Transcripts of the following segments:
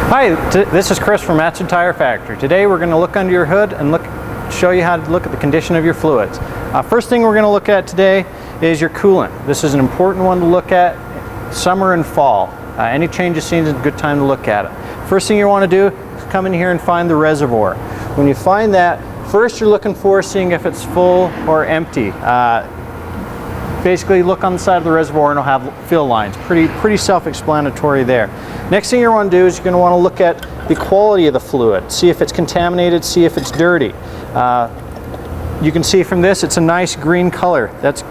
Hi, this is Chris from Matson Tire Factory. Today we're going to look under your hood and show you how to look at the condition of your fluids. First thing we're going to look at today is your coolant. This is an important one to look at summer and fall. Any change of season is a good time to look at it. First thing you want to do is come in here and find the reservoir. When you find that, first you're looking for seeing if it's full or empty. Basically look on the side of the reservoir and it'll have fill lines. Pretty self-explanatory there. Next thing you want to do is you're going to want to look at the quality of the fluid. See if it's contaminated, see if it's dirty. You can see from this it's a nice green color. That's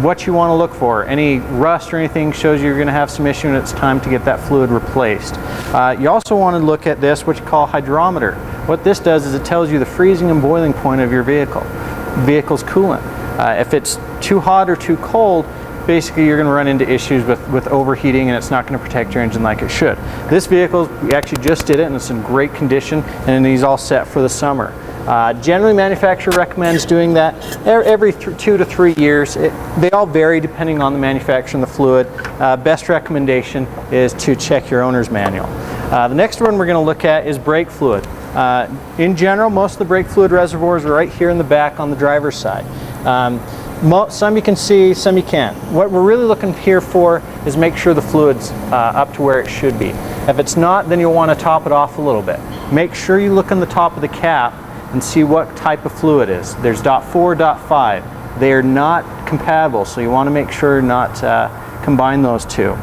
what you want to look for. Any rust or anything shows you're going to have some issue and it's time to get that fluid replaced. You also want to look at this, what you call hydrometer. What this does is it tells you the freezing and boiling point of your vehicle's coolant. If it's too hot or too cold, basically you're going to run into issues with overheating and it's not going to protect your engine like it should. This vehicle, we actually just did it and it's in great condition and he's all set for the summer. Generally, manufacturer recommends doing that every 2 to 3 years. They all vary depending on the manufacturer and the fluid. Best recommendation is to check your owner's manual. The next one we're going to look at is brake fluid. In general, most of the brake fluid reservoirs are right here in the back on the driver's side. Some you can see, some you can't. What we're really looking here for is make sure the fluid's up to where it should be. If it's not, then you'll want to top it off a little bit. Make sure you look on the top of the cap and see what type of fluid is. There's .4, .5. They are not compatible, so you want to make sure not combine those two.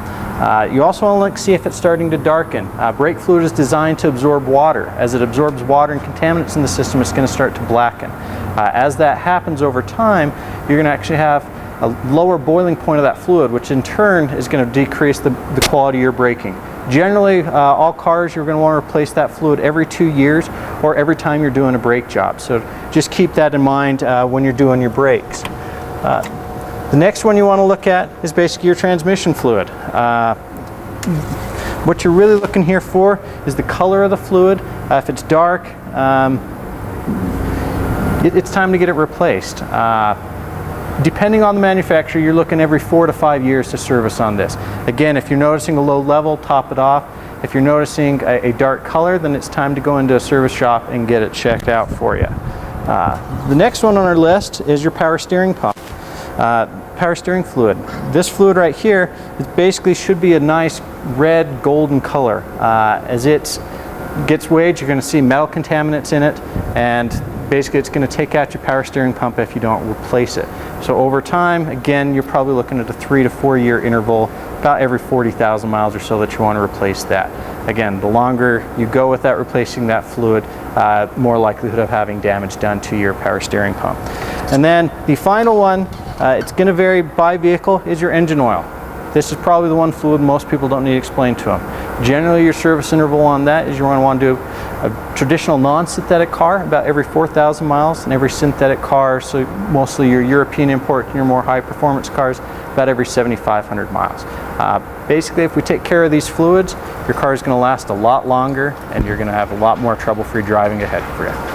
You also want to look, see if it's starting to darken. Brake fluid is designed to absorb water. As it absorbs water and contaminants in the system, it's going to start to blacken. As that happens over time, you're going to actually have a lower boiling point of that fluid, which in turn is going to decrease the quality of your braking. Generally, all cars, you're going to want to replace that fluid every 2 years or every time you're doing a brake job. So just keep that in mind when you're doing your brakes. The next one you want to look at is basically your transmission fluid. What you're really looking here for is the color of the fluid. If it's dark, it's time to get it replaced. Depending on the manufacturer, you're looking every 4 to 5 years to service on this. Again, if you're noticing a low level, top it off. If you're noticing a dark color, then it's time to go into a service shop and get it checked out for you. The next one on our list is your power steering pump. Power steering fluid. This fluid right here basically should be a nice red golden color. As it gets weighed, you're going to see metal contaminants in it, and basically it's going to take out your power steering pump if you don't replace it. So over time, again, you're probably looking at a 3 to 4 year interval, about every 40,000 miles or so that you want to replace that. Again, the longer you go without replacing that fluid, more likelihood of having damage done to your power steering pump. And then the final one, it's going to vary by vehicle, is your engine oil. This is probably the one fluid most people don't need explained to them. Generally, your service interval on that is you're going to want to do a traditional non-synthetic car about every 4,000 miles, and every synthetic car, so mostly your European import and your more high-performance cars, about every 7,500 miles. Basically, if we take care of these fluids, your car is going to last a lot longer, and you're going to have a lot more trouble-free driving ahead for you.